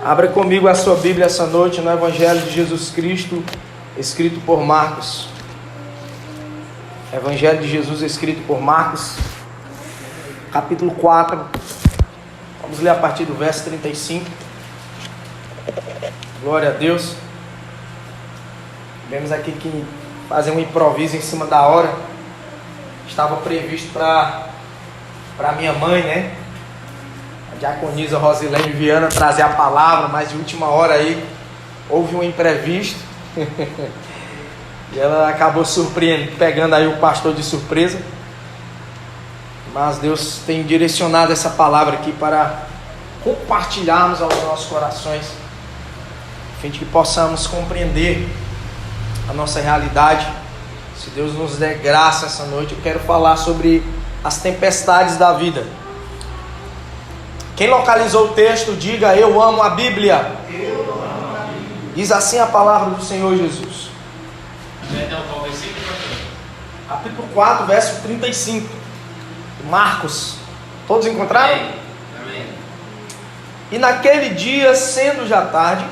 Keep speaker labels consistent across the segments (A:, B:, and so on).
A: Abra comigo a sua Bíblia essa noite no Evangelho de Jesus Cristo, escrito por Marcos. Evangelho de Jesus escrito por Marcos, capítulo 4. Vamos ler a partir do verso 35. Glória a Deus. Tivemos aqui que fazer um improviso em cima da hora. Estava previsto para minha mãe, né? A diaconisa Rosilene Viana trazer a palavra, mas de última hora aí houve um imprevisto. E ela acabou surpreendendo, pegando aí o pastor de surpresa. Mas Deus tem direcionado essa palavra aqui para compartilharmos aos nossos corações, a fim de que possamos compreender a nossa realidade. Se Deus nos der graça essa noite, eu quero falar sobre as tempestades da vida. Quem localizou o texto, diga: eu amo a Bíblia.
B: Eu amo a Bíblia.
A: Diz assim a palavra do Senhor Jesus. Capítulo 4, verso 35. Marcos. Todos encontraram?
B: Amém.
A: E naquele dia, sendo já tarde,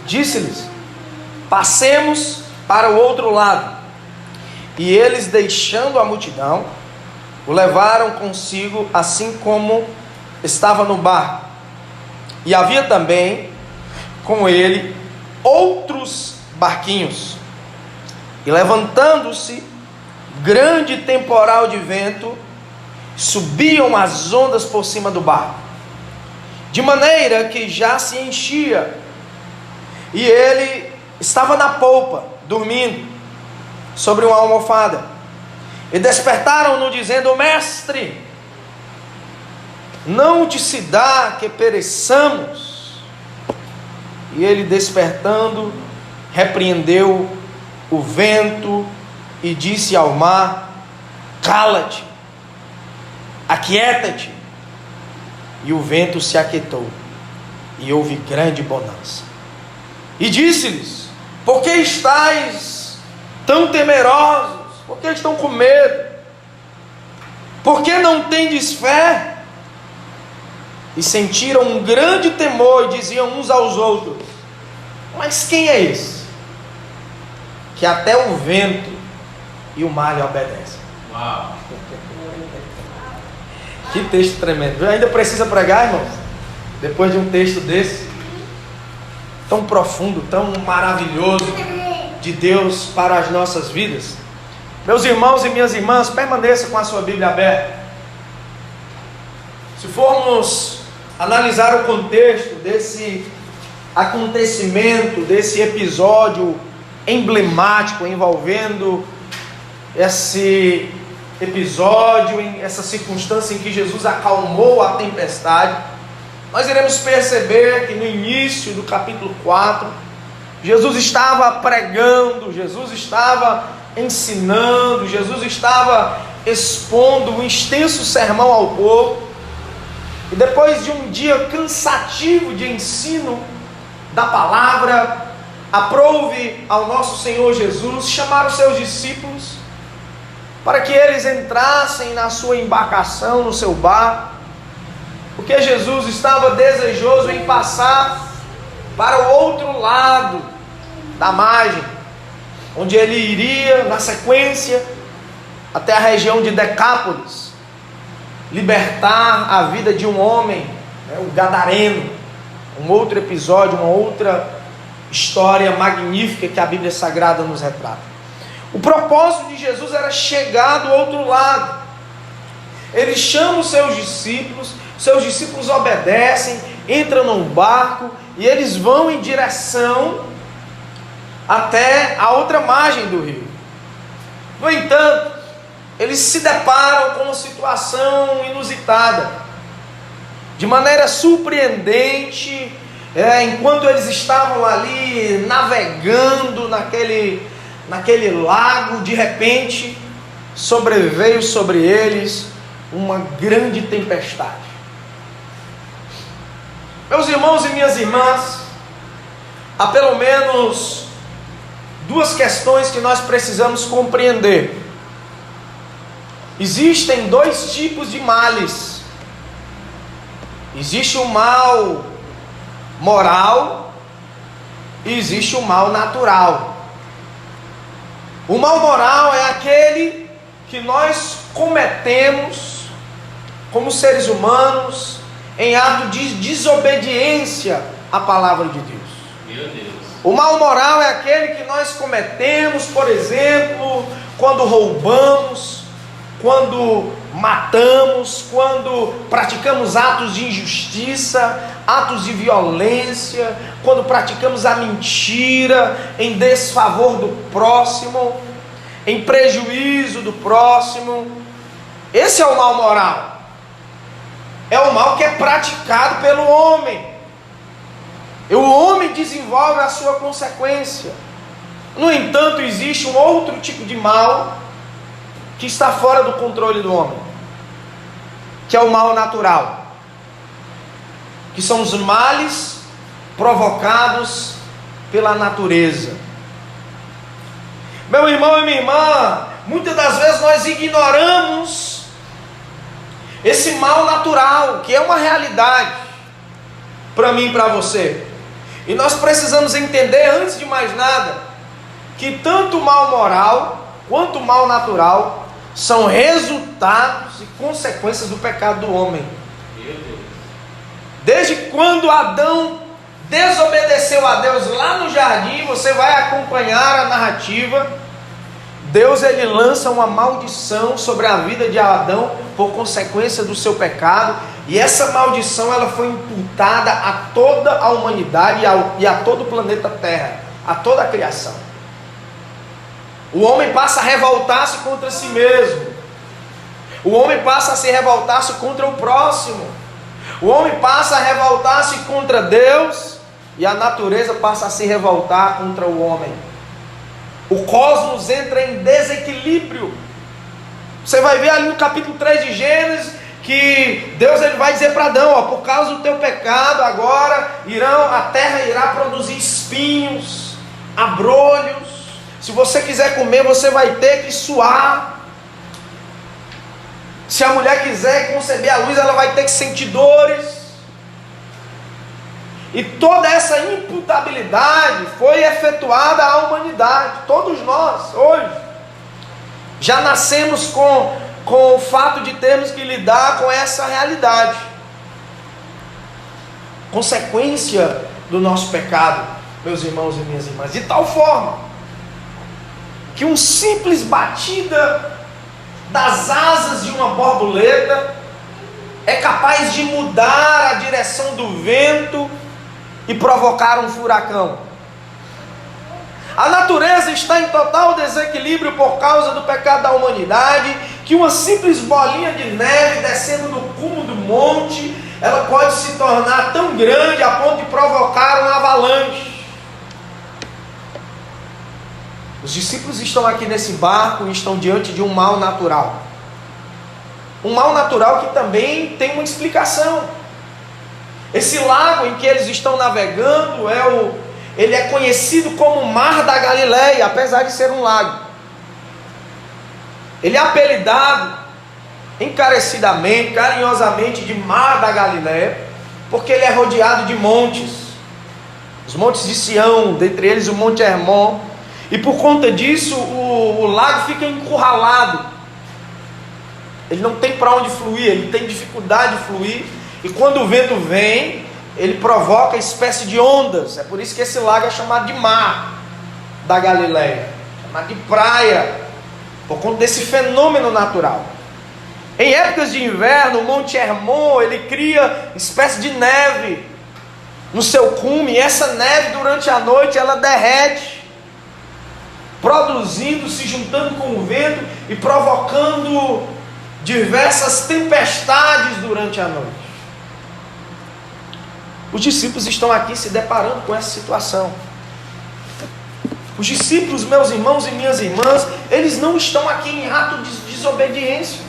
A: disse-lhes: passemos para o outro lado. E eles, deixando a multidão, o levaram consigo, assim como estava no barco. E havia também com ele outros barquinhos. E levantando-se grande temporal de vento, subiam as ondas por cima do barco, de maneira que já se enchia. E ele estava na polpa, dormindo, sobre uma almofada. E despertaram-no, dizendo: mestre, não te se dá que pereçamos? E ele, despertando, repreendeu o vento e disse ao mar: cala-te, aquieta-te. E o vento se aquietou, e houve grande bonança. E disse-lhes: por que estáis tão temerosos? Por que estão com medo? Por que não tendes fé? E sentiram um grande temor, e diziam uns aos outros: mas quem é esse, que até o vento e o mar lhe obedecem?
B: Uau!
A: Que texto tremendo. Ainda precisa pregar, irmãos? Depois de um texto desse, tão profundo, tão maravilhoso, de Deus para as nossas vidas. Meus irmãos e minhas irmãs, permaneça com a sua Bíblia aberta. Se formos analisar o contexto desse acontecimento, desse episódio emblemático envolvendo esse episódio, essa circunstância em que Jesus acalmou a tempestade, nós iremos perceber que no início do capítulo 4, Jesus estava pregando, Jesus estava ensinando, Jesus estava expondo um extenso sermão ao povo. E depois de um dia cansativo de ensino da palavra, aprouve ao nosso Senhor Jesus chamar os seus discípulos para que eles entrassem na sua embarcação, no seu barco, porque Jesus estava desejoso em passar para o outro lado da margem, onde ele iria na sequência até a região de Decápolis, libertar a vida de um homem, o gadareno. Um outro episódio, uma outra história magnífica que a Bíblia Sagrada nos retrata. O propósito de Jesus era chegar do outro lado. Ele chama os seus discípulos obedecem, entram num barco e eles vão em direção até a outra margem do rio. No entanto, eles se deparam com uma situação inusitada. De maneira surpreendente, enquanto eles estavam ali navegando naquele lago, de repente sobreveio sobre eles uma grande tempestade. Meus irmãos e minhas irmãs, há pelo menos duas questões que nós precisamos compreender. Existem dois tipos de males. Existe o mal moral e existe o mal natural. O mal moral é aquele que nós cometemos como seres humanos em ato de desobediência à palavra de Deus.
B: Meu Deus.
A: O mal moral é aquele que nós cometemos, por exemplo, quando roubamos, quando matamos, quando praticamos atos de injustiça, atos de violência, quando praticamos a mentira em desfavor do próximo, em prejuízo do próximo. Esse é o mal moral. É o mal que é praticado pelo homem. E o homem desenvolve a sua consequência. No entanto, existe um outro tipo de mal que está fora do controle do homem, que é o mal natural, que são os males provocados pela natureza. Meu irmão e minha irmã, muitas das vezes nós ignoramos esse mal natural, que é uma realidade para mim e para você. E nós precisamos entender, antes de mais nada, que tanto o mal moral quanto o mal natural são resultados e consequências do pecado do homem.
B: Meu Deus.
A: Desde quando Adão desobedeceu a Deus lá no jardim, você vai acompanhar a narrativa. Deus ele lança uma maldição sobre a vida de Adão por consequência do seu pecado, e essa maldição ela foi imputada a toda a humanidade e a todo o planeta Terra, a toda a criação. O homem passa a revoltar-se contra si mesmo. O homem passa a se revoltar-se contra o próximo. O homem passa a revoltar-se contra Deus, e a natureza passa a se revoltar contra o homem. O cosmos entra em desequilíbrio. Você vai ver ali no capítulo 3 de Gênesis que Deus ele vai dizer para Adão, ó, por causa do teu pecado agora a terra irá produzir espinhos, abrolhos. Se você quiser comer, você vai ter que suar. Se a mulher quiser conceber a luz, ela vai ter que sentir dores. E toda essa imputabilidade foi efetuada à humanidade. Todos nós, hoje, já nascemos com o fato de termos que lidar com essa realidade. Consequência do nosso pecado, meus irmãos e minhas irmãs. De tal forma que uma simples batida das asas de uma borboleta é capaz de mudar a direção do vento e provocar um furacão. A natureza está em total desequilíbrio por causa do pecado da humanidade, que uma simples bolinha de neve descendo do cume do monte, ela pode se tornar tão grande a ponto de provocar uma avalanche. Os discípulos estão aqui nesse barco e estão diante de um mal natural. Um mal natural que também tem uma explicação. Esse lago em que eles estão navegando ele é conhecido como Mar da Galileia, apesar de ser um lago. Ele é apelidado encarecidamente, carinhosamente de Mar da Galileia, porque ele é rodeado de montes. Os montes de Sião, dentre eles o Monte Hermon. E por conta disso o lago fica encurralado. Ele não tem para onde fluir, ele tem dificuldade de fluir. E quando o vento vem, ele provoca espécie de ondas. É por isso que esse lago é chamado de Mar da Galileia, chamado de praia, por conta desse fenômeno natural. Em épocas de inverno, o Monte Hermon, ele cria espécie de neve no seu cume. E essa neve durante a noite, ela derrete, produzindo, se juntando com o vento e provocando diversas tempestades durante a noite. Os discípulos estão aqui se deparando com essa situação. Os discípulos, meus irmãos e minhas irmãs, eles não estão aqui em ato de desobediência.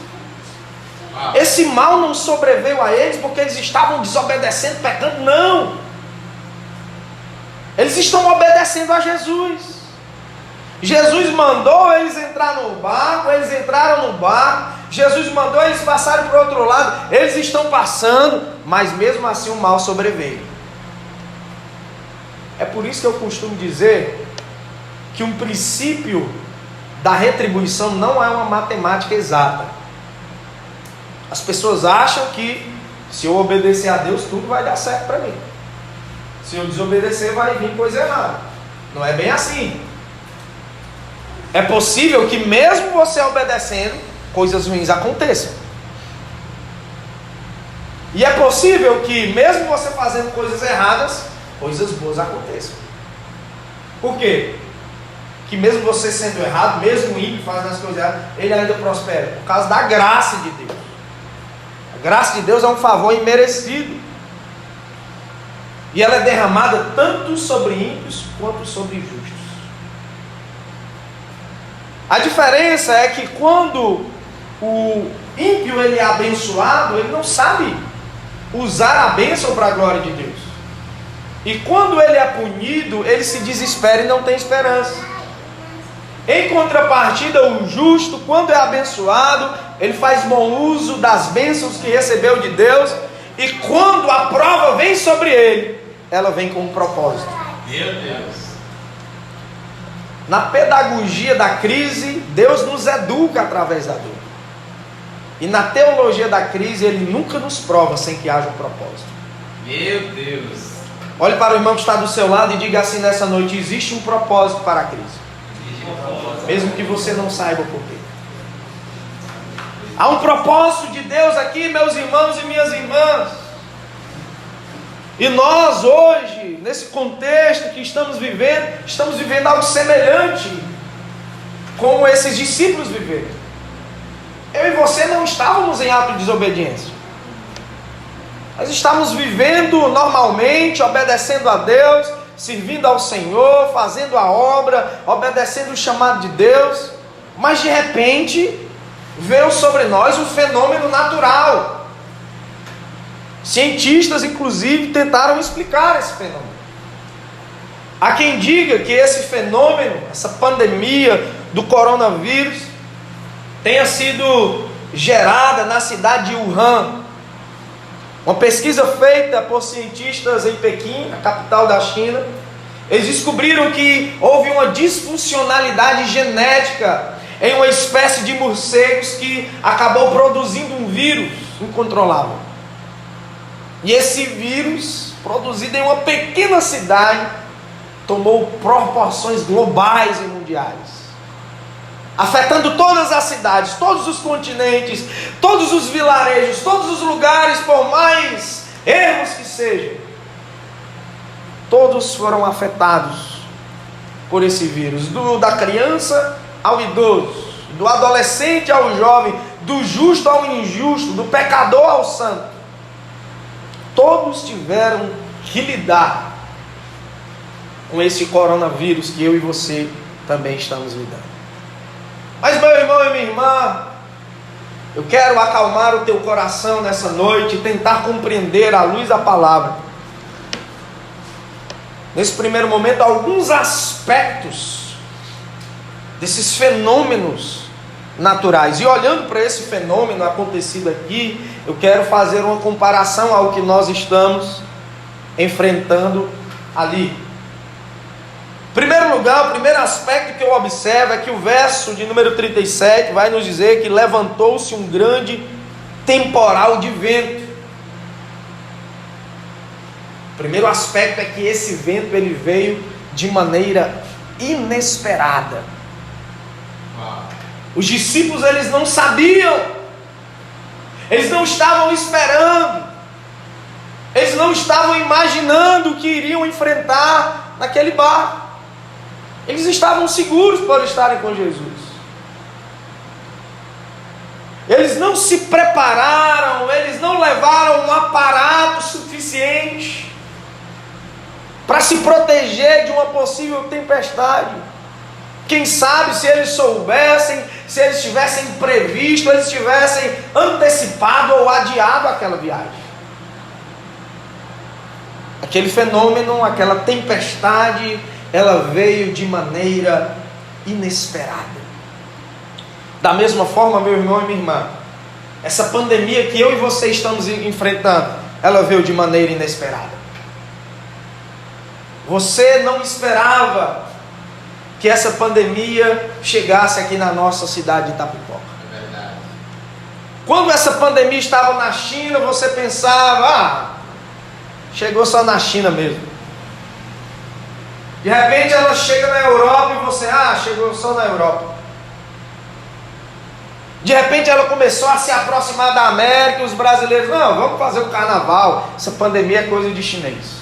A: Esse mal não sobreveio a eles porque eles estavam desobedecendo, pecando, não. Eles estão obedecendo a Jesus. Jesus mandou eles entrar no barco, eles entraram no barco. Jesus mandou eles passarem para o outro lado, eles estão passando, mas mesmo assim o mal sobreveio. É por isso que eu costumo dizer que um princípio da retribuição não é uma matemática exata. As pessoas acham que se eu obedecer a Deus, tudo vai dar certo para mim. Se eu desobedecer, vai vir coisa errada. Não é bem assim. É possível que mesmo você obedecendo, coisas ruins aconteçam. E é possível que mesmo você fazendo coisas erradas, coisas boas aconteçam. Por quê? Que mesmo você sendo errado, mesmo o ímpio fazendo as coisas erradas, ele ainda prospera. Por causa da graça de Deus. A graça de Deus é um favor imerecido. E ela é derramada tanto sobre ímpios quanto sobre justos. A diferença é que quando o ímpio ele é abençoado, ele não sabe usar a bênção para a glória de Deus. E quando ele é punido, ele se desespera e não tem esperança. Em contrapartida, o justo, quando é abençoado, ele faz bom uso das bênçãos que recebeu de Deus. E quando a prova vem sobre ele, ela vem com um propósito.
B: Meu Deus.
A: Na pedagogia da crise, Deus nos educa através da dor. E na teologia da crise, Ele nunca nos prova sem que haja um propósito.
B: Meu Deus.
A: Olhe para o irmão que está do seu lado e diga assim nessa noite: existe um propósito para a crise. Mesmo que você não saiba o porquê. Há um propósito de Deus aqui, meus irmãos e minhas irmãs. E nós hoje, nesse contexto que estamos vivendo algo semelhante como esses discípulos viveram. Eu e você não estávamos em ato de desobediência. Nós estávamos vivendo normalmente, obedecendo a Deus, servindo ao Senhor, fazendo a obra, obedecendo o chamado de Deus. Mas de repente, veio sobre nós um fenômeno natural. Cientistas, inclusive, tentaram explicar esse fenômeno. Há quem diga que esse fenômeno, essa pandemia do coronavírus, tenha sido gerada na cidade de Wuhan. Uma pesquisa feita por cientistas em Pequim, a capital da China, eles descobriram que houve uma disfuncionalidade genética em uma espécie de morcegos que acabou produzindo um vírus incontrolável. E esse vírus, produzido em uma pequena cidade, tomou proporções globais e mundiais, afetando todas as cidades, todos os continentes, todos os vilarejos, todos os lugares, por mais ermos que sejam, todos foram afetados por esse vírus, da criança ao idoso, do adolescente ao jovem, do justo ao injusto, do pecador ao santo. Todos tiveram que lidar com esse coronavírus que eu e você também estamos lidando. Mas meu irmão e minha irmã, eu quero acalmar o teu coração nessa noite e tentar compreender à luz da palavra, nesse primeiro momento, alguns aspectos desses fenômenos naturais. E olhando para esse fenômeno acontecido aqui, eu quero fazer uma comparação ao que nós estamos enfrentando ali. Em primeiro lugar, o primeiro aspecto que eu observo é que o verso de número 37 vai nos dizer que levantou-se um grande temporal de vento. O primeiro aspecto é que esse vento ele veio de maneira inesperada. Os discípulos eles não sabiam, eles não estavam esperando, eles não estavam imaginando o que iriam enfrentar naquele barco. Eles estavam seguros por estarem com Jesus. Eles não se prepararam, eles não levaram um aparato suficiente para se proteger de uma possível tempestade. Quem sabe se eles soubessem, se eles tivessem previsto, eles tivessem antecipado ou adiado aquela viagem. Aquele fenômeno, aquela tempestade, ela veio de maneira inesperada. Da mesma forma, meu irmão e minha irmã, essa pandemia que eu e você estamos enfrentando, ela veio de maneira inesperada. Você não esperava que essa pandemia chegasse aqui na nossa cidade de Itapipoca.
B: É verdade.
A: Quando essa pandemia estava na China, você pensava, chegou só na China mesmo. De repente ela chega na Europa e você, chegou só na Europa. De repente ela começou a se aproximar da América e os brasileiros, não, vamos fazer o carnaval, essa pandemia é coisa de chinês.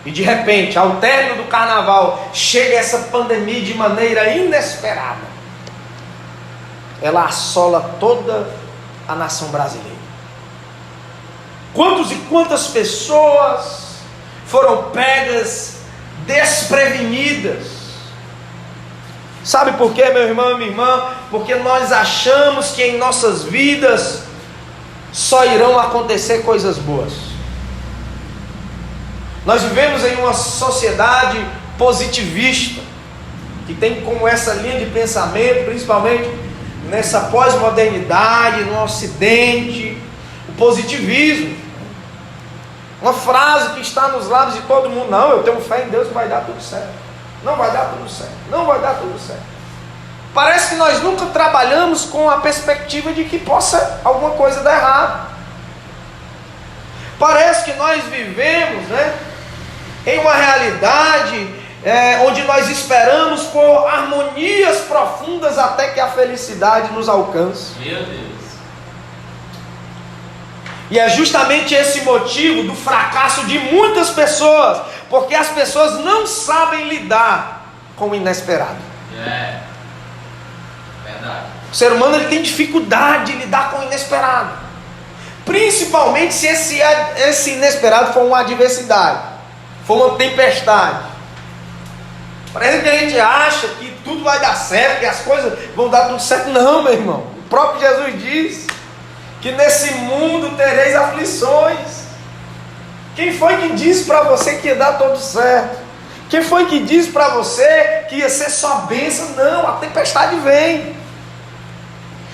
A: E de repente, ao término do carnaval, chega essa pandemia de maneira inesperada. Ela assola toda a nação brasileira. Quantos e quantas pessoas foram pegas desprevenidas? Sabe por quê, meu irmão e minha irmã? Porque nós achamos que em nossas vidas só irão acontecer coisas boas. Nós vivemos em uma sociedade positivista, que tem como essa linha de pensamento, principalmente nessa pós-modernidade, no Ocidente, o positivismo. Uma frase que está nos lábios de todo mundo: não, eu tenho fé em Deus que vai dar tudo certo. Não vai dar tudo certo. Não vai dar tudo certo. Parece que nós nunca trabalhamos com a perspectiva de que possa alguma coisa dar errado. Parece que nós vivemos, em uma realidade onde nós esperamos por harmonias profundas até que a felicidade nos alcance.
B: Meu Deus.
A: E é justamente esse motivo do fracasso de muitas pessoas, porque as pessoas não sabem lidar com o inesperado.
B: É verdade.
A: O ser humano ele tem dificuldade de lidar com o inesperado, principalmente se esse inesperado for uma adversidade, for uma tempestade. Parece que a gente acha que tudo vai dar certo, que as coisas vão dar tudo certo. Não, meu irmão. O próprio Jesus diz que nesse mundo tereis aflições. Quem foi que disse para você que ia dar tudo certo? Quem foi que disse para você que ia ser só bênção? Não, a tempestade vem.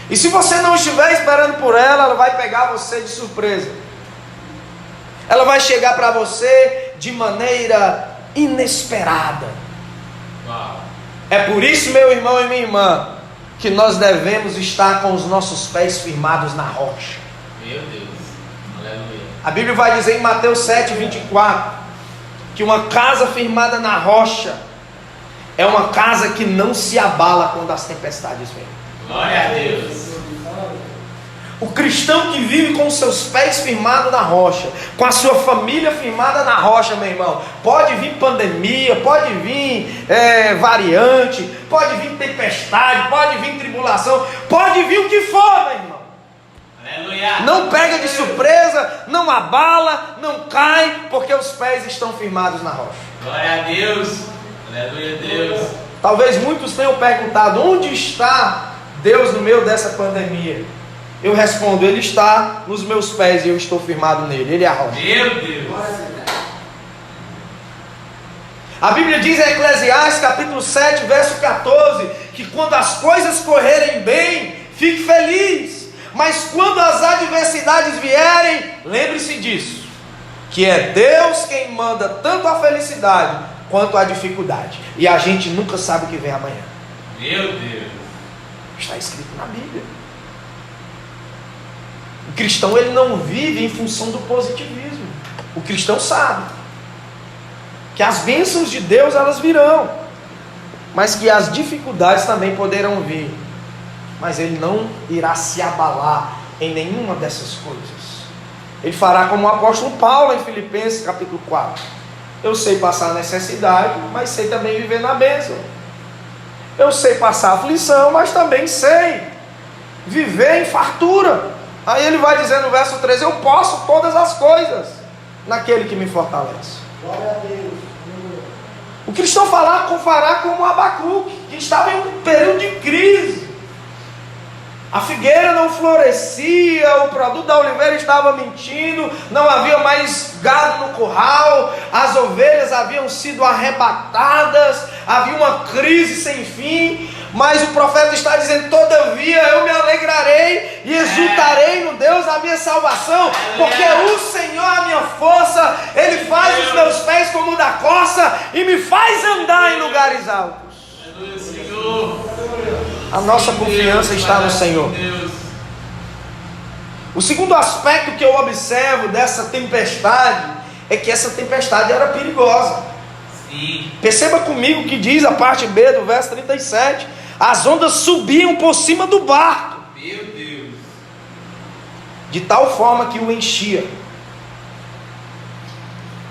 A: E se você não estiver esperando por ela, ela vai pegar você de surpresa. Ela vai chegar para você de maneira inesperada.
B: Uau.
A: É por isso, meu irmão e minha irmã, que nós devemos estar com os nossos pés firmados na rocha.
B: Meu Deus. Aleluia.
A: A Bíblia vai dizer em Mateus 7:24 que uma casa firmada na rocha é uma casa que não se abala quando as tempestades vêm.
B: Glória a Deus.
A: O cristão que vive com os seus pés firmados na rocha, com a sua família firmada na rocha, meu irmão, pode vir pandemia, pode vir variante, pode vir tempestade, pode vir tribulação, pode vir o que for, meu irmão.
B: Aleluia.
A: Não pega de surpresa, não abala, não cai, porque os pés estão firmados na rocha.
B: Glória a Deus. Aleluia, Deus.
A: Talvez muitos tenham perguntado: onde está Deus no meio dessa pandemia? Eu respondo: Ele está nos meus pés e eu estou firmado nele. Ele é a rocha.
B: Meu Deus.
A: A Bíblia diz em Eclesiastes capítulo 7, verso 14, que quando as coisas correrem bem, fique feliz. Mas quando as adversidades vierem, lembre-se disso, que é Deus quem manda tanto a felicidade quanto a dificuldade. E a gente nunca sabe o que vem amanhã.
B: Meu Deus.
A: Está escrito na Bíblia. O cristão ele não vive em função do positivismo. O cristão sabe que as bênçãos de Deus elas virão, mas que as dificuldades também poderão vir. Mas ele não irá se abalar em nenhuma dessas coisas. Ele fará como o apóstolo Paulo em Filipenses capítulo 4. Eu sei passar necessidade, mas sei também viver na bênção. Eu sei passar aflição, mas também sei viver em fartura. Aí ele vai dizer no verso 13: eu posso todas as coisas naquele que me fortalece.
C: Glória a Deus.
A: O cristão fará como Abacuque, que estava em um período de crise. A figueira não florescia, o produto da oliveira estava mentindo, não havia mais gado no curral, as ovelhas haviam sido arrebatadas, havia uma crise sem fim. Mas o profeta está dizendo: todavia eu me alegrarei e exultarei no Deus da minha salvação, porque o Senhor é a minha força, Ele faz os meus pés e me faz andar em lugares altos.
B: Aleluia, Senhor.
A: A nossa confiança está no Senhor.
B: Deus.
A: O segundo aspecto que eu observo dessa tempestade é que essa tempestade era perigosa.
B: Sim.
A: Perceba comigo que diz a parte B do verso 37: as ondas subiam por cima do barco,
B: Meu Deus.
A: de tal forma que o enchia.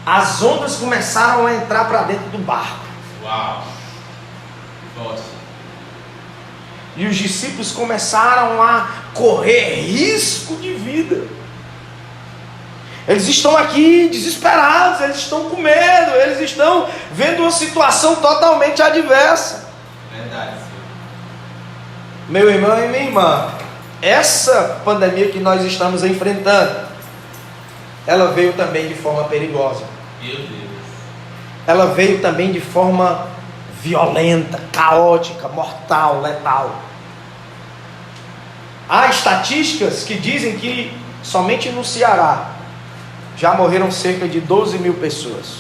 A: As ondas começaram a entrar para dentro do barco.
B: Uau. Forte.
A: E os discípulos começaram a correr risco de vida. Eles estão aqui desesperados, eles estão com medo, eles estão vendo uma situação totalmente adversa.
B: Verdade, Senhor.
A: Meu irmão e minha irmã, essa pandemia que nós estamos enfrentando, ela veio também de forma perigosa.
B: Meu Deus.
A: Ela veio também de forma violenta, caótica, mortal, letal. Há estatísticas que dizem que somente no Ceará já morreram cerca de 12 mil pessoas.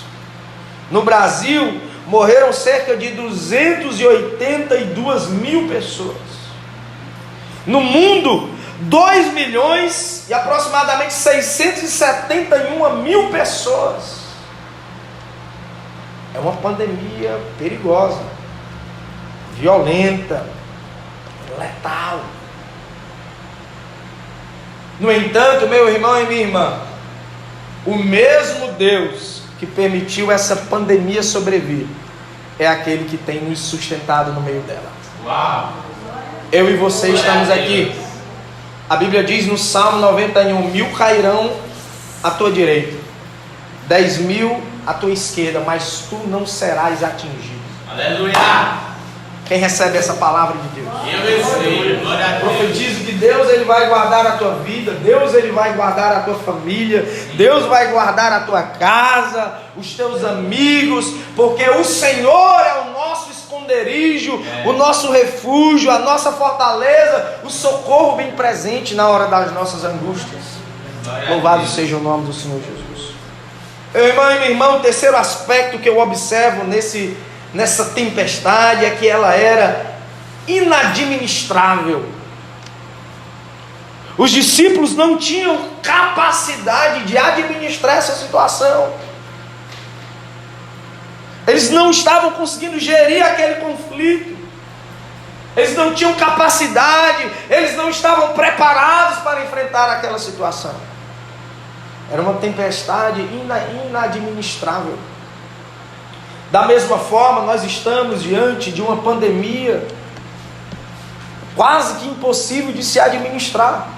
A: No Brasil, morreram cerca de 282 mil pessoas. No mundo, 2 milhões e aproximadamente 671 mil pessoas. É uma pandemia perigosa, violenta, letal. No entanto, meu irmão e minha irmã, o mesmo Deus que permitiu essa pandemia sobrevir é aquele que tem nos sustentado no meio dela.
B: Uau.
A: Eu e você estamos aqui. A Bíblia diz no Salmo 91: 1000 cairão à tua direita, 10.000 à tua esquerda, mas tu não serás atingido.
B: Aleluia.
A: Quem recebe essa palavra de Deus?
B: Eu recebo. Glória a Deus.
A: Profetizo que Deus ele vai guardar a tua vida, Deus ele vai guardar a tua família, Deus vai guardar a tua casa, os teus amigos, porque o Senhor é o nosso esconderijo, o nosso refúgio, a nossa fortaleza, o socorro bem presente na hora das nossas angústias. Louvado seja o nome do Senhor Jesus. Meu irmão e minha irmã, o terceiro aspecto que eu observo nessa tempestade é que ela era inadministrável. Os discípulos não tinham capacidade de administrar essa situação. Eles não estavam conseguindo gerir aquele conflito. Eles não tinham capacidade, eles não estavam preparados para enfrentar aquela situação. Era uma tempestade inadministrável. Da mesma forma, nós estamos diante de uma pandemia quase que impossível de se administrar.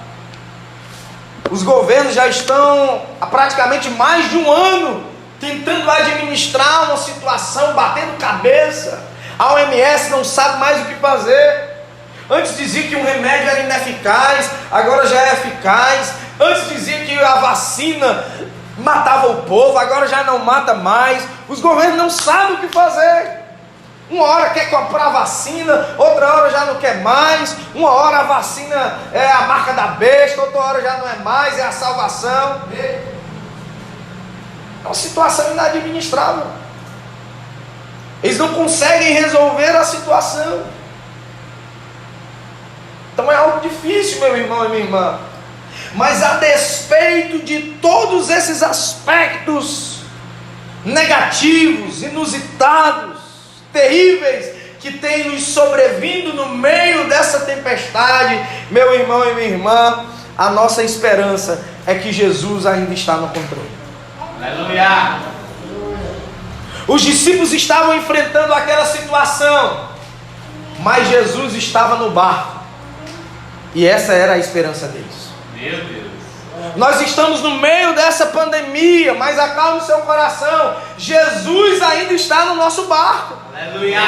A: Os governos já estão há praticamente mais de um ano tentando administrar uma situação, batendo cabeça. A OMS não sabe mais o que fazer. Antes dizia que um remédio era ineficaz, agora já é eficaz. Antes dizia que a vacina matava o povo, agora já não mata mais. Os governos não sabem o que fazer. Uma hora quer comprar vacina, outra hora já não quer mais. Uma hora a vacina é a marca da besta, outra hora já não é mais, é a salvação. É uma situação inadministrável. Eles não conseguem resolver a situação. Então é algo difícil, meu irmão e minha irmã. Mas a despeito de todos esses aspectos negativos, inusitados, terríveis, que têm nos sobrevindo no meio dessa tempestade, meu irmão e minha irmã, a nossa esperança é que Jesus ainda está no controle.
B: Aleluia.
A: Os discípulos estavam enfrentando aquela situação, mas Jesus estava no barco, e essa era a esperança deles.
B: Meu Deus.
A: Nós estamos no meio dessa pandemia, mas acalme o seu coração, Jesus ainda está no nosso barco.
B: Aleluia.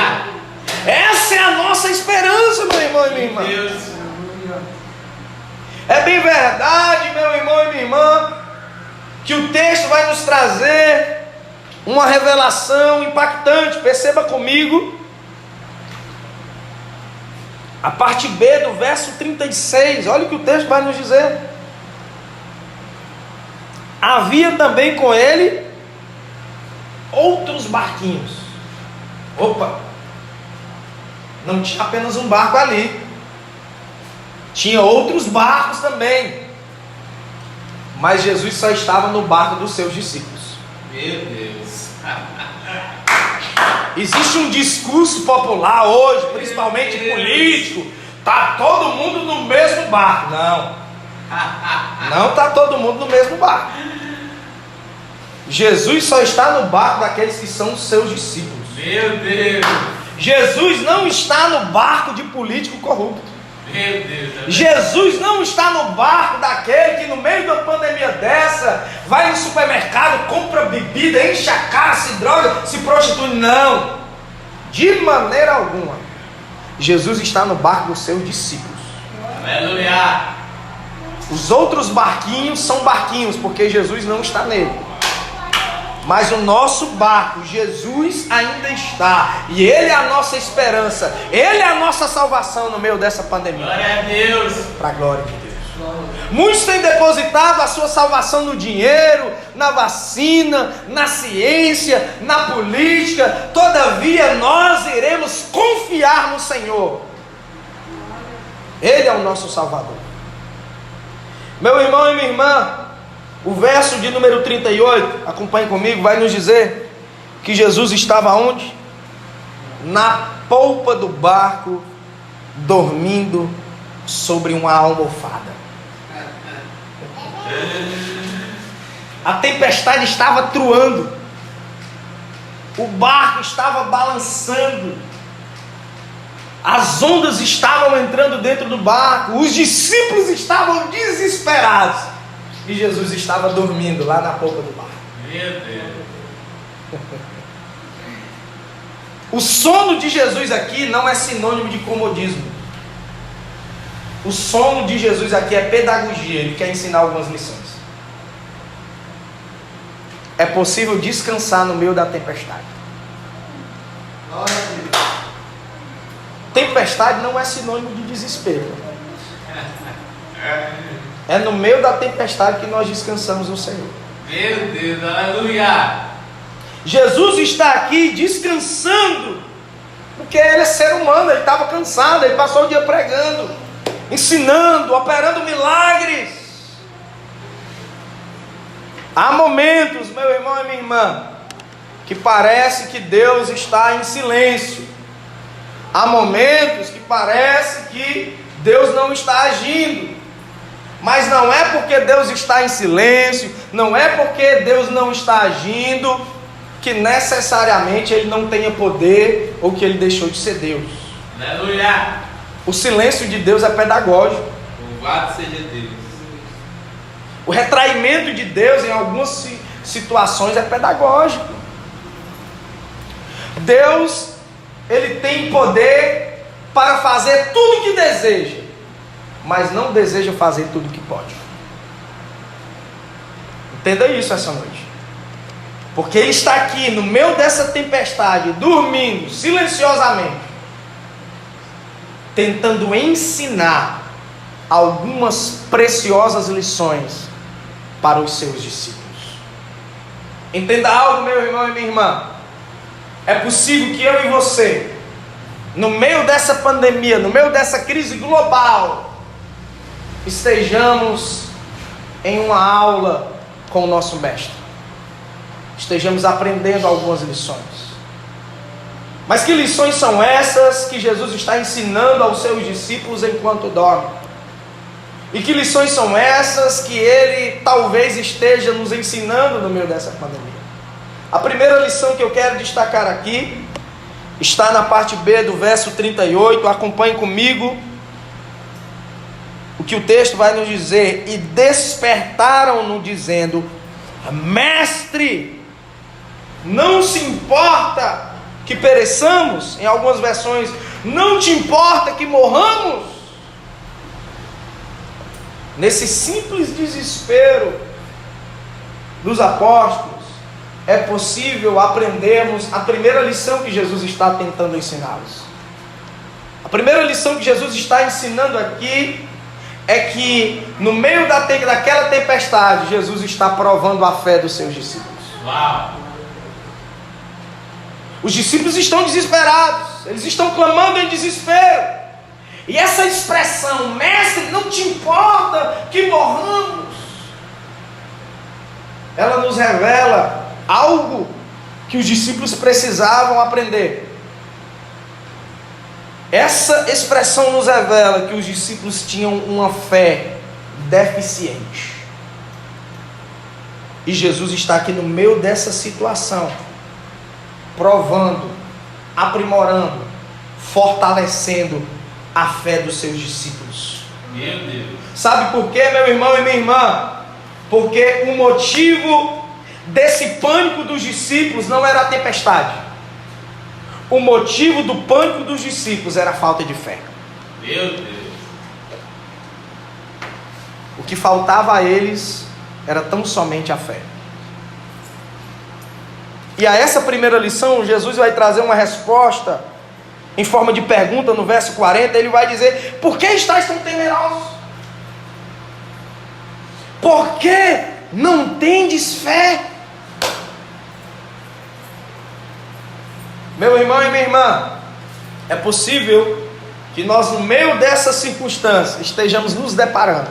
A: Essa é a nossa esperança, meu irmão e minha irmã.
B: Meu Deus.
A: É bem verdade, meu irmão e minha irmã, que o texto vai nos trazer uma revelação impactante. Perceba comigo a parte B do verso 36. Olha o que o texto vai nos dizer. Havia também com ele outros barquinhos. Opa! Não tinha apenas um barco ali. Tinha outros barcos também. Mas Jesus só estava no barco dos seus discípulos.
B: Meu Deus.
A: Existe um discurso popular hoje, principalmente político. Tá todo mundo no mesmo barco. Não. Não está todo mundo no mesmo barco. Jesus só está no barco daqueles que são os seus discípulos.
B: Meu Deus.
A: Jesus não está no barco de político corrupto.
B: Meu Deus.
A: Jesus não está no barco daquele que no meio da pandemia dessa vai no supermercado, compra bebida, enche a cara, se droga, se prostitui. Não, de maneira alguma. Jesus está no barco dos seus discípulos.
B: Aleluia.
A: Os outros barquinhos são barquinhos porque Jesus não está nele. Mas o nosso barco, Jesus ainda está. E Ele é a nossa esperança. Ele é a nossa salvação no meio dessa pandemia.
B: Glória a Deus.
A: Para a glória de Deus. Muitos têm depositado a sua salvação no dinheiro, na vacina, na ciência, na política. Todavia nós iremos confiar no Senhor. Ele é o nosso Salvador. Meu irmão e minha irmã, o verso de número 38, acompanhe comigo, vai nos dizer que Jesus estava onde? Na polpa do barco, dormindo sobre uma almofada. A tempestade estava truando, o barco estava balançando, as ondas estavam entrando dentro do barco, os discípulos estavam desesperados. E Jesus estava dormindo lá na polpa do barco.
B: Meu Deus.
A: O sono de Jesus aqui não é sinônimo de comodismo. O sono de Jesus aqui é pedagogia. Ele quer ensinar algumas lições. É possível descansar no meio da tempestade. Tempestade não é sinônimo de desespero. É no meio da tempestade que nós descansamos no Senhor.
B: Meu Deus, aleluia.
A: Jesus está aqui descansando, porque ele é ser humano, ele estava cansado, ele passou o dia pregando, ensinando, operando milagres. Há momentos, meu irmão e minha irmã, que parece que Deus está em silêncio. Há momentos que parece que Deus não está agindo. Mas não é porque Deus está em silêncio, não é porque Deus não está agindo, que necessariamente Ele não tenha poder ou que Ele deixou de ser Deus.
B: Aleluia.
A: O silêncio de Deus é pedagógico.
B: Louvado seja Deus.
A: O retraimento de Deus em algumas situações é pedagógico. Deus, Ele tem poder para fazer tudo o que deseja, mas não deseja fazer tudo o que pode. Entenda isso essa noite. Porque Ele está aqui no meio dessa tempestade, dormindo silenciosamente, tentando ensinar algumas preciosas lições para os seus discípulos. Entenda algo, meu irmão e minha irmã. É possível que eu e você, no meio dessa pandemia, no meio dessa crise global, estejamos em uma aula com o nosso mestre, estejamos aprendendo algumas lições. Mas que lições são essas que Jesus está ensinando aos seus discípulos enquanto dorme? E que lições são essas que Ele talvez esteja nos ensinando no meio dessa pandemia? A primeira lição que eu quero destacar aqui está na parte B do verso 38, acompanhe comigo o que o texto vai nos dizer. E despertaram-no dizendo: Mestre, não se importa que pereçamos? Em algumas versões, não te importa que morramos? Nesse simples desespero dos apóstolos, é possível aprendermos a primeira lição que Jesus está tentando ensiná-los. A primeira lição que Jesus está ensinando aqui é que no meio daquela tempestade, Jesus está provando a fé dos seus discípulos.
B: Uau.
A: Os discípulos estão desesperados, eles estão clamando em desespero. E essa expressão, mestre, não te importa que morramos, ela nos revela algo que os discípulos precisavam aprender. Essa expressão nos revela que os discípulos tinham uma fé deficiente. E Jesus está aqui no meio dessa situação, provando, aprimorando, fortalecendo a fé dos seus discípulos.
B: Meu Deus.
A: Sabe por quê, meu irmão e minha irmã? Porque o motivo desse pânico dos discípulos não era a tempestade. O motivo do pânico dos discípulos era a falta de fé.
B: Meu Deus.
A: O que faltava a eles era tão somente a fé. E a essa primeira lição, Jesus vai trazer uma resposta em forma de pergunta no verso 40. Ele vai dizer: por que estáis tão temerosos? Por que não tendes fé? Meu irmão e minha irmã, é possível que nós, no meio dessa circunstância, estejamos nos deparando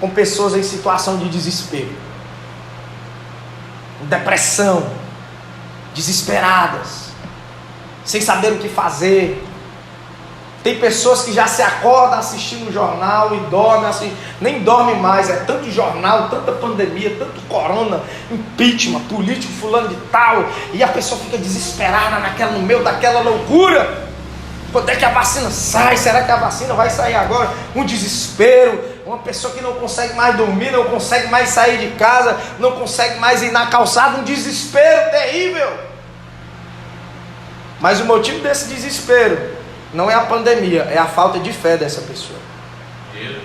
A: com pessoas em situação de desespero, depressão, desesperadas, sem saber o que fazer. Tem pessoas que já se acordam assistindo o jornal e dormem assim, nem dorme mais, é tanto jornal, tanta pandemia, tanto corona, impeachment, político fulano de tal, e a pessoa fica desesperada no meio daquela loucura. Quando é que a vacina sai? Será que a vacina vai sair agora? Um desespero, uma pessoa que não consegue mais dormir, não consegue mais sair de casa, não consegue mais ir na calçada, um desespero terrível. Mas o motivo desse desespero não é a pandemia, é a falta de fé dessa pessoa.
B: Meu Deus.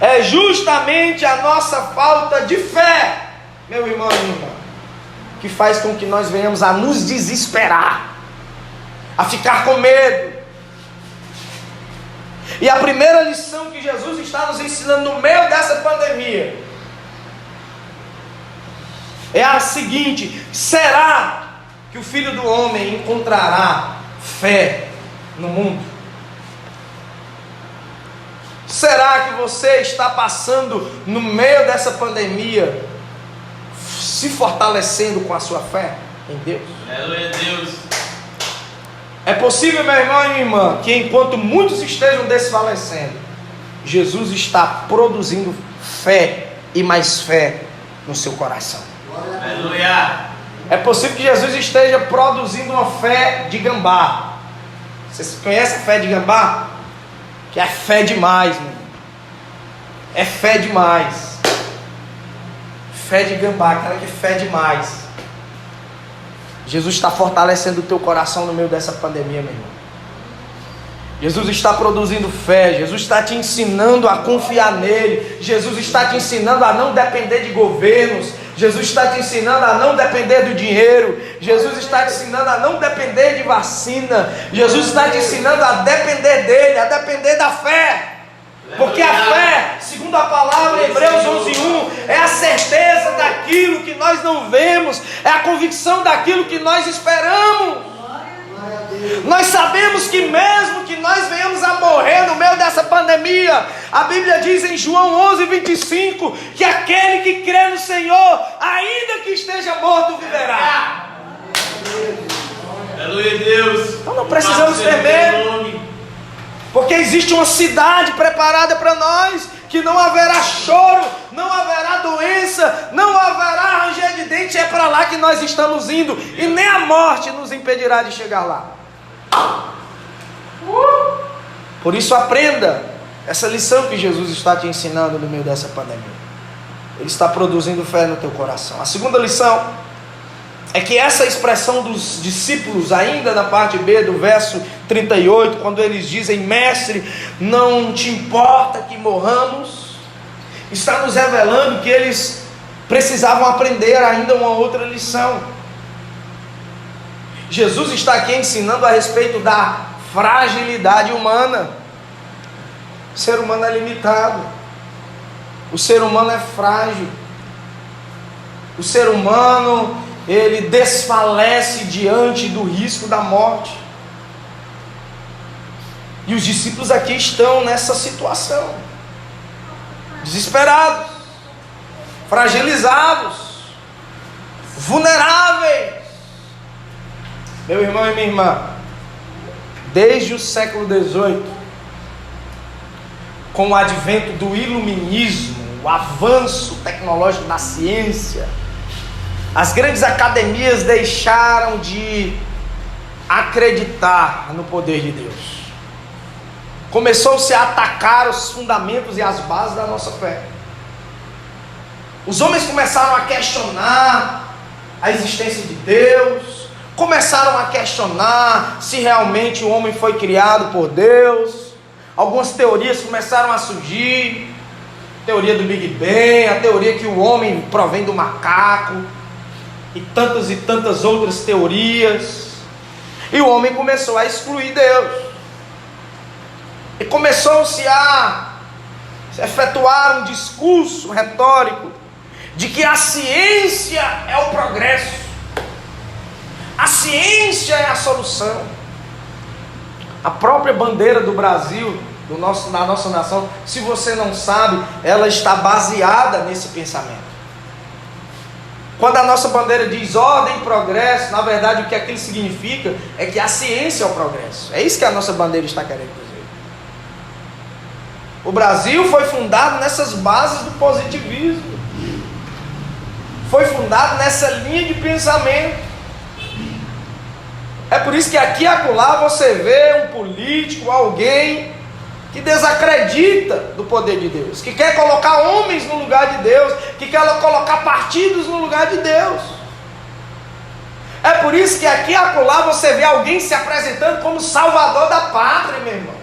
A: É justamente a nossa falta de fé, meu irmão e minha irmã, que faz com que nós venhamos a nos desesperar, a ficar com medo. E a primeira lição que Jesus está nos ensinando no meio dessa pandemia é a seguinte: será que o Filho do Homem encontrará fé no mundo? Será que você está passando no meio dessa pandemia, se fortalecendo com a sua fé em Deus?
B: Aleluia, Deus.
A: É possível, meu irmão e minha irmã, que enquanto muitos estejam desfalecendo, Jesus está produzindo fé e mais fé no seu coração.
B: Aleluia.
A: É possível que Jesus esteja produzindo uma fé de gambá. Vocês conhecem a fé de gambá? Que é fé demais, meu irmão. É fé demais. Fé de gambá, aquela que é fé demais. Jesus está fortalecendo o teu coração no meio dessa pandemia, meu irmão. Jesus está produzindo fé. Jesus está te ensinando a confiar nele. Jesus está te ensinando a não depender de governos. Jesus está te ensinando a não depender do dinheiro. Jesus está te ensinando a não depender de vacina. Jesus está te ensinando a depender dele, a depender da fé. Porque a fé, segundo a palavra em Hebreus 11:1, é a certeza daquilo que nós não vemos, é a convicção daquilo que nós esperamos. Nós sabemos que mesmo que nós venhamos a morrer no meio dessa pandemia, a Bíblia diz em João 11:25, que aquele que crê no Senhor, ainda que esteja morto, viverá.
B: Aleluia, Deus.
A: Então não precisamos ter medo, porque existe uma cidade preparada para nós, que não haverá choro, não haverá doença, não haverá ranger de dente. É para lá que nós estamos indo, e nem a morte nos impedirá de chegar lá. Por isso aprenda essa lição que Jesus está te ensinando no meio dessa pandemia. Ele está produzindo fé no teu coração. A segunda lição é que essa expressão dos discípulos, ainda na parte B do verso 38, quando eles dizem: mestre, não te importa que morramos, está nos revelando que eles precisavam aprender ainda uma outra lição. Jesus está aqui ensinando a respeito da fragilidade humana. O ser humano é limitado, o ser humano é frágil, o ser humano ele desfalece diante do risco da morte. E os discípulos aqui estão nessa situação, desesperados, fragilizados, vulneráveis. Meu irmão e minha irmã, desde o século XVIII, com o advento do iluminismo, o avanço tecnológico da ciência, as grandes academias deixaram de acreditar no poder de Deus. Começou-se a atacar os fundamentos e as bases da nossa fé. Os homens começaram a questionar a existência de Deus, começaram a questionar se realmente o homem foi criado por Deus. Algumas teorias começaram a surgir, a teoria do Big Bang, a teoria que o homem provém do macaco, e tantas outras teorias. E o homem começou a excluir Deus. E começou-se a efetuar um discurso retórico de que a ciência é o progresso, a ciência é a solução. A própria bandeira do Brasil, da nossa nação, se você não sabe, ela está baseada nesse pensamento. Quando a nossa bandeira diz ordem e progresso, na verdade o que aquilo significa é que a ciência é o progresso. É isso que a nossa bandeira está querendo dizer. O Brasil foi fundado nessas bases do positivismo, foi fundado nessa linha de pensamento. É por isso que aqui e acolá você vê um político, alguém que desacredita do poder de Deus, que quer colocar homens no lugar de Deus, que quer colocar partidos no lugar de Deus. É por isso que aqui e acolá você vê alguém se apresentando como salvador da pátria, meu irmão.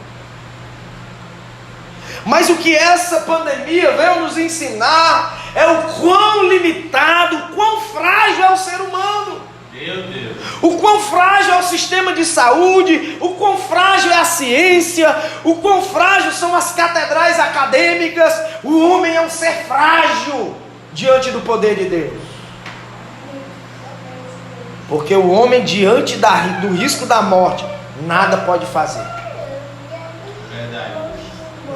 A: Mas o que essa pandemia veio nos ensinar é o quão limitado, o quão frágil é o ser humano.
B: Meu Deus.
A: O quão frágil é o sistema de saúde, o quão frágil é a ciência, o quão frágil são as catedrais acadêmicas. O homem é um ser frágil diante do poder de Deus. Porque o homem, diante do risco da morte, nada pode fazer.
B: Verdade.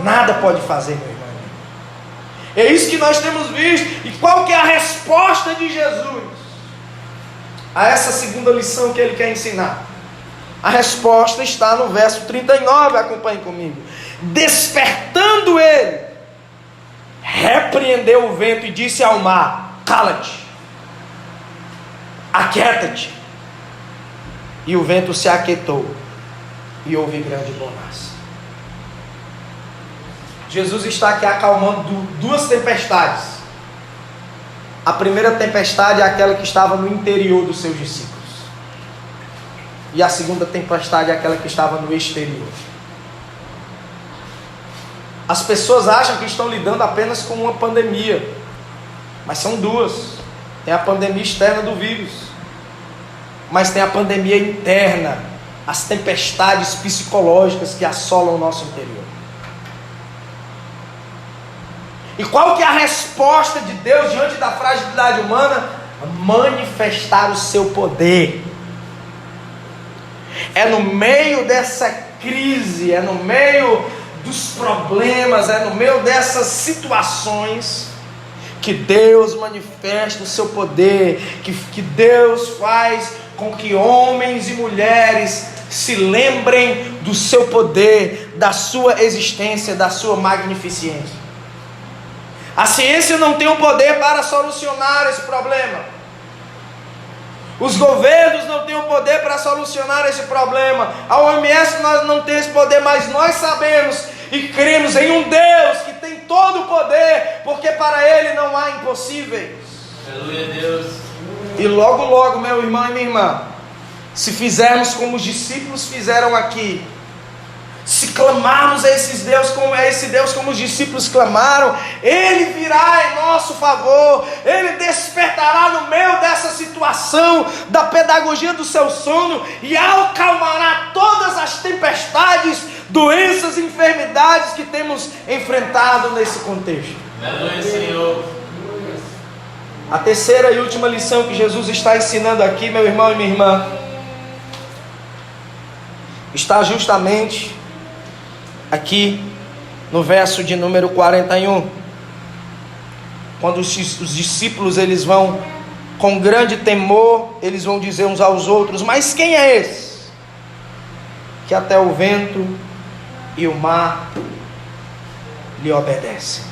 A: Nada pode fazer, meu irmão. É isso que nós temos visto. E qual que é a resposta de Jesus a essa segunda lição que ele quer ensinar? A resposta está no verso 39, acompanhe comigo. Despertando ele, repreendeu o vento e disse ao mar: cala-te, aquieta-te. E o vento se aquietou e houve grande bonança. Jesus está aqui acalmando duas tempestades. A primeira tempestade é aquela que estava no interior dos seus discípulos. E a segunda tempestade é aquela que estava no exterior. As pessoas acham que estão lidando apenas com uma pandemia, mas são duas. Tem a pandemia externa do vírus, mas tem a pandemia interna, as tempestades psicológicas que assolam o nosso interior. E qual que é a resposta de Deus diante da fragilidade humana? Manifestar o seu poder. É no meio dessa crise, é no meio dos problemas, é no meio dessas situações que Deus manifesta o seu poder, que Deus faz com que homens e mulheres se lembrem do seu poder, da sua existência, da sua magnificência. A ciência não tem o poder para solucionar esse problema. Os governos não têm o poder para solucionar esse problema. A OMS não tem esse poder, mas nós sabemos e cremos em um Deus que tem todo o poder, porque para Ele não há impossíveis.
B: Aleluia, Deus.
A: E logo, logo, meu irmão e minha irmã, se fizermos como os discípulos fizeram aqui, se clamarmos a esse Deus como os discípulos clamaram, Ele virá em nosso favor, Ele despertará no meio dessa situação, da pedagogia do seu sono, e acalmará todas as tempestades, doenças e enfermidades que temos enfrentado nesse contexto.
B: Aleluia, Senhor.
A: A terceira e última lição que Jesus está ensinando aqui, meu irmão e minha irmã, está justamente aqui no verso de número 41. Quando os discípulos eles vão com grande temor, eles vão dizer uns aos outros: mas quem é esse que até o vento e o mar lhe obedecem?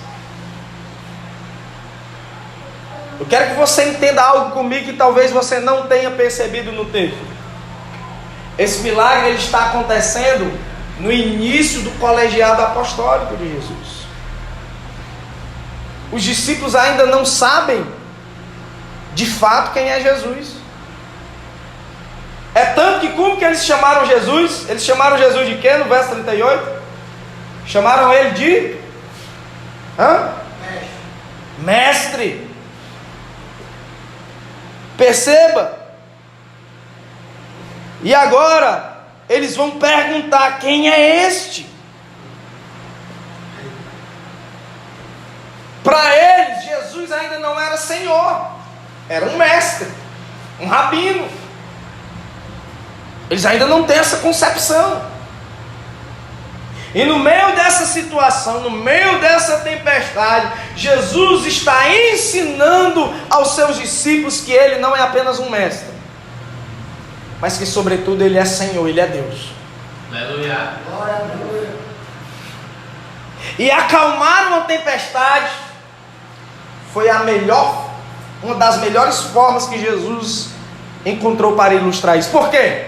A: Eu quero que você entenda algo comigo que talvez você não tenha percebido no texto. Esse milagre ele está acontecendo no início do colegiado apostólico de Jesus. Os discípulos ainda não sabem de fato quem é Jesus. É tanto que como que eles chamaram Jesus? Eles chamaram Jesus de quê no verso 38? Chamaram ele de Mestre. Perceba. E agora eles vão perguntar: quem é este? Para eles, Jesus ainda não era Senhor, era um mestre, um rabino. Eles ainda não têm essa concepção. E no meio dessa situação, no meio dessa tempestade, Jesus está ensinando aos seus discípulos que Ele não é apenas um mestre, mas que sobretudo Ele é Senhor, Ele é Deus.
B: Aleluia.
A: E acalmar uma tempestade foi uma das melhores formas que Jesus encontrou para ilustrar isso. Por quê?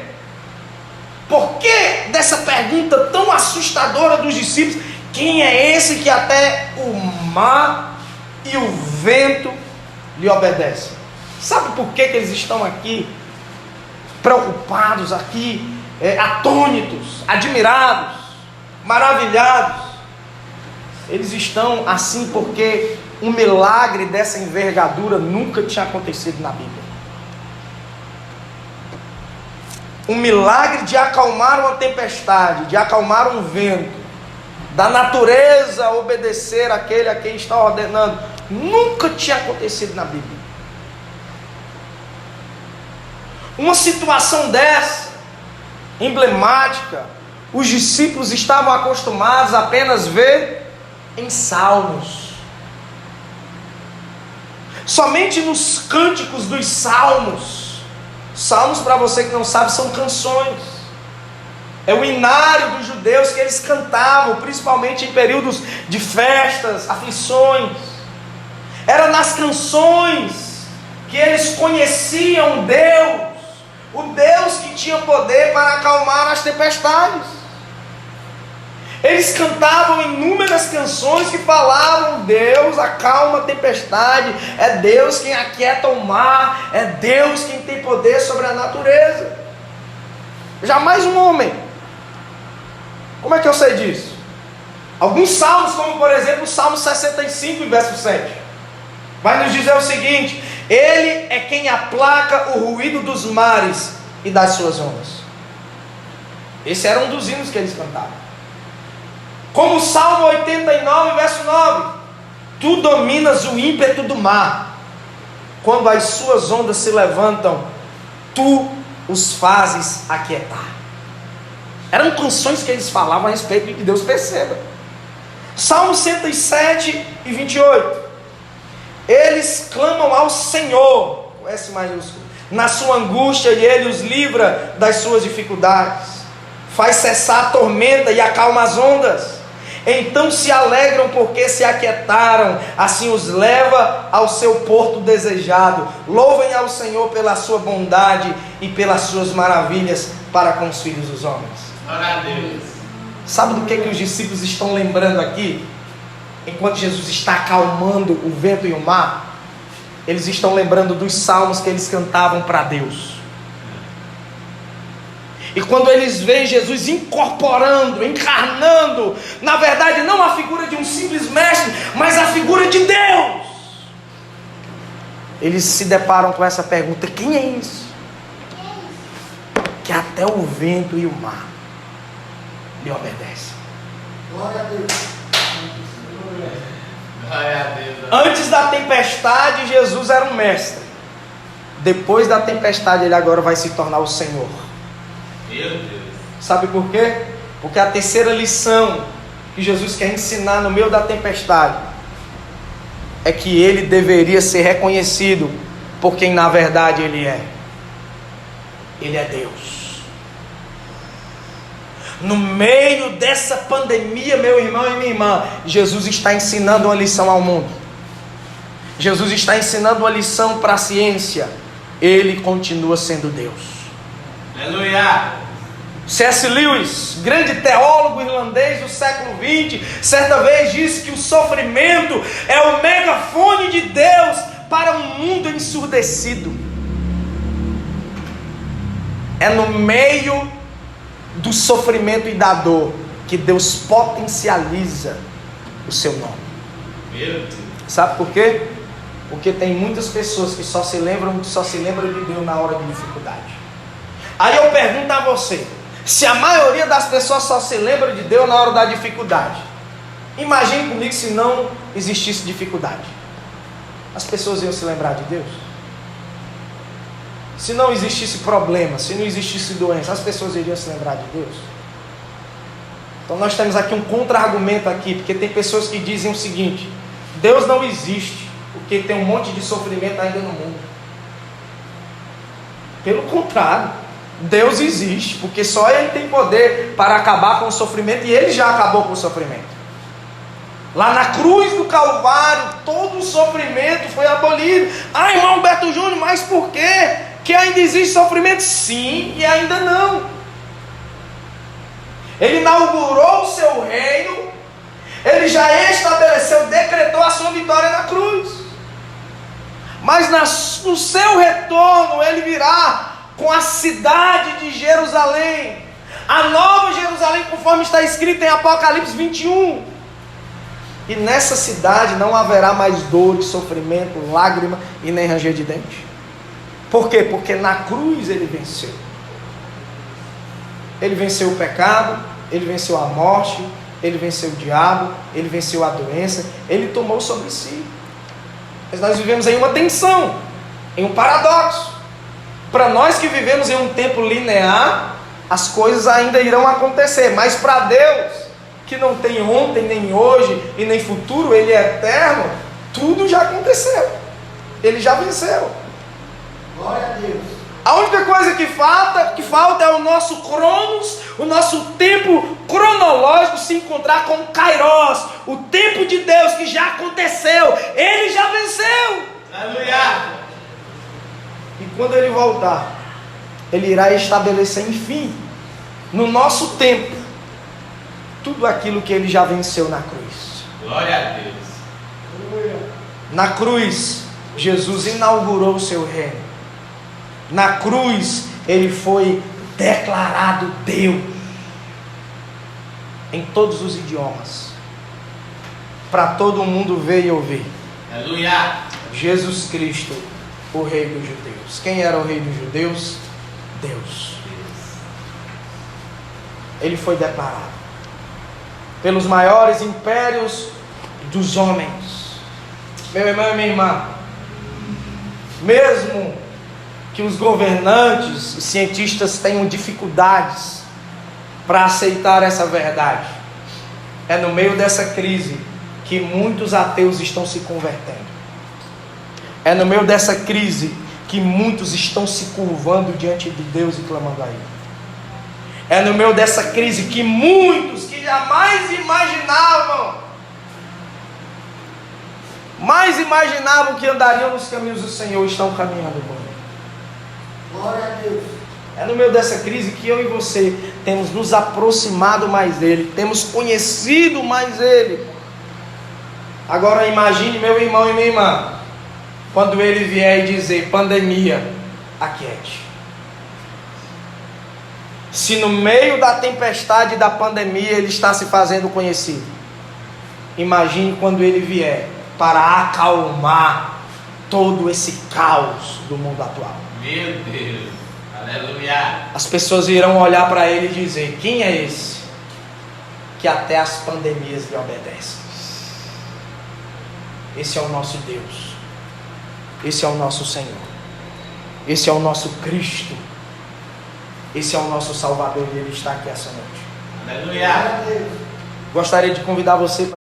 A: Por que dessa pergunta tão assustadora dos discípulos: quem é esse que até o mar e o vento lhe obedecem? Sabe por que eles estão aqui preocupados, aqui atônitos, admirados, maravilhados? Eles estão assim porque um milagre dessa envergadura nunca tinha acontecido na Bíblia. Um milagre de acalmar uma tempestade, de acalmar um vento, da natureza obedecer àquele a quem está ordenando, nunca tinha acontecido na Bíblia. Uma situação dessa, emblemática, os discípulos estavam acostumados a apenas ver em salmos. Somente nos cânticos dos salmos. Salmos, para você que não sabe, são canções. É o inário dos judeus que eles cantavam, principalmente em períodos de festas, aflições. Era nas canções que eles conheciam Deus, o Deus que tinha poder para acalmar as tempestades. Eles cantavam inúmeras canções que falavam: Deus acalma a tempestade, é Deus quem aquieta o mar, é Deus quem tem poder sobre a natureza. Jamais um homem. Como é que eu sei disso? Alguns salmos, como por exemplo o Salmo 65, verso 7, vai nos dizer o seguinte: Ele é quem aplaca o ruído dos mares e das suas ondas. Esse era um dos hinos que eles cantavam. Como o Salmo 89, verso 9: Tu dominas o ímpeto do mar, quando as suas ondas se levantam, tu os fazes aquietar. Eram canções que eles falavam a respeito de que Deus perceba. Salmo 107 e 28: Eles clamam ao Senhor, com S maiúsculo, na sua angústia, e Ele os livra das suas dificuldades. Faz cessar a tormenta e acalma as ondas. Então se alegram porque se aquietaram, assim os leva ao seu porto desejado. Louvem ao Senhor pela sua bondade e pelas suas maravilhas para com os filhos dos homens.
B: Glória a Deus.
A: Sabe do que os discípulos estão lembrando aqui? Enquanto Jesus está acalmando o vento e o mar, eles estão lembrando dos salmos que eles cantavam para Deus. E quando eles veem Jesus incorporando, encarnando, na verdade não a figura de um simples mestre, mas a figura de Deus, eles se deparam com essa pergunta: quem é isso? Que até o vento e o mar lhe obedecem.
C: Glória a Deus.
B: Glória a Deus.
A: Antes da tempestade, Jesus era um mestre. Depois da tempestade, ele agora vai se tornar o Senhor.
B: Meu Deus.
A: Sabe por quê? Porque a terceira lição que Jesus quer ensinar no meio da tempestade é que ele deveria ser reconhecido por quem na verdade ele é. Ele é Deus. No meio dessa pandemia, meu irmão e minha irmã, Jesus está ensinando uma lição ao mundo. Jesus está ensinando uma lição para a ciência. Ele continua sendo Deus.
B: Aleluia.
A: C.S. Lewis, grande teólogo irlandês do século XX, certa vez disse que o sofrimento é o megafone de Deus para um mundo ensurdecido. É no meio do sofrimento e da dor que Deus potencializa o seu nome.
B: Meu Deus.
A: Sabe por quê? Porque tem muitas pessoas que só se lembram de Deus na hora de dificuldade. Aí eu pergunto a você, se a maioria das pessoas só se lembra de Deus na hora da dificuldade, imagine comigo se não existisse dificuldade. As pessoas iam se lembrar de Deus? Se não existisse problema, se não existisse doença, as pessoas iriam se lembrar de Deus? Então nós temos aqui um contra-argumento aqui, porque tem pessoas que dizem o seguinte: Deus não existe, porque tem um monte de sofrimento ainda no mundo. Pelo contrário, Deus existe, porque só Ele tem poder para acabar com o sofrimento, e Ele já acabou com o sofrimento. Lá na cruz do Calvário, todo o sofrimento foi abolido. Ah, irmão Beto Júnior, mas por quê? Que ainda existe sofrimento? Sim, e ainda não. Ele inaugurou o seu reino, Ele já estabeleceu, decretou a sua vitória na cruz. Mas no seu retorno, Ele virá com a cidade de Jerusalém, a nova Jerusalém, conforme está escrito em Apocalipse 21. E nessa cidade não haverá mais dor, sofrimento, lágrima e nem ranger de dente. Por quê? Porque na cruz Ele venceu. Ele venceu o pecado, Ele venceu a morte, Ele venceu o diabo, Ele venceu a doença, Ele tomou sobre si. Mas nós vivemos em uma tensão, em um paradoxo. Para nós que vivemos em um tempo linear, as coisas ainda irão acontecer. Mas para Deus, que não tem ontem, nem hoje e nem futuro, Ele é eterno, tudo já aconteceu. Ele já venceu. Glória a Deus. A única coisa que falta é o nosso cronos, o nosso tempo cronológico se encontrar com o Kairos, o tempo de Deus que já aconteceu. Ele já venceu.
B: Aleluia.
A: E quando Ele voltar, Ele irá estabelecer, enfim, no nosso tempo, tudo aquilo que Ele já venceu na cruz.
B: Glória a Deus.
A: Na cruz, Jesus inaugurou o seu reino. Na cruz, Ele foi declarado Deus, em todos os idiomas, para todo mundo ver e ouvir.
B: Aleluia.
A: Jesus Cristo, o Rei dos Judeus. Quem era o Rei dos Judeus? Deus. Ele foi declarado pelos maiores impérios dos homens. Meu irmão e minha irmã, mesmo que os governantes e cientistas tenham dificuldades para aceitar essa verdade, é no meio dessa crise que muitos ateus estão se convertendo. É no meio dessa crise que muitos estão se curvando diante de Deus e clamando a Ele. É no meio dessa crise que muitos que jamais imaginavam que andariam nos caminhos do Senhor, estão caminhando por Ele. Glória a Deus. É no meio dessa crise que eu e você temos nos aproximado mais dEle, temos conhecido mais Ele. Agora imagine, meu irmão e minha irmã, quando Ele vier e dizer: pandemia, aquiete. Se no meio da tempestade da pandemia Ele está se fazendo conhecido, imagine quando Ele vier para acalmar todo esse caos do mundo atual.
B: Meu Deus. Aleluia.
A: As pessoas irão olhar para Ele e dizer: quem é esse que até as pandemias lhe obedecem? Esse é o nosso Deus. Esse é o nosso Senhor. Esse é o nosso Cristo. Esse é o nosso Salvador e Ele está aqui essa noite.
B: Aleluia.
A: Gostaria de convidar você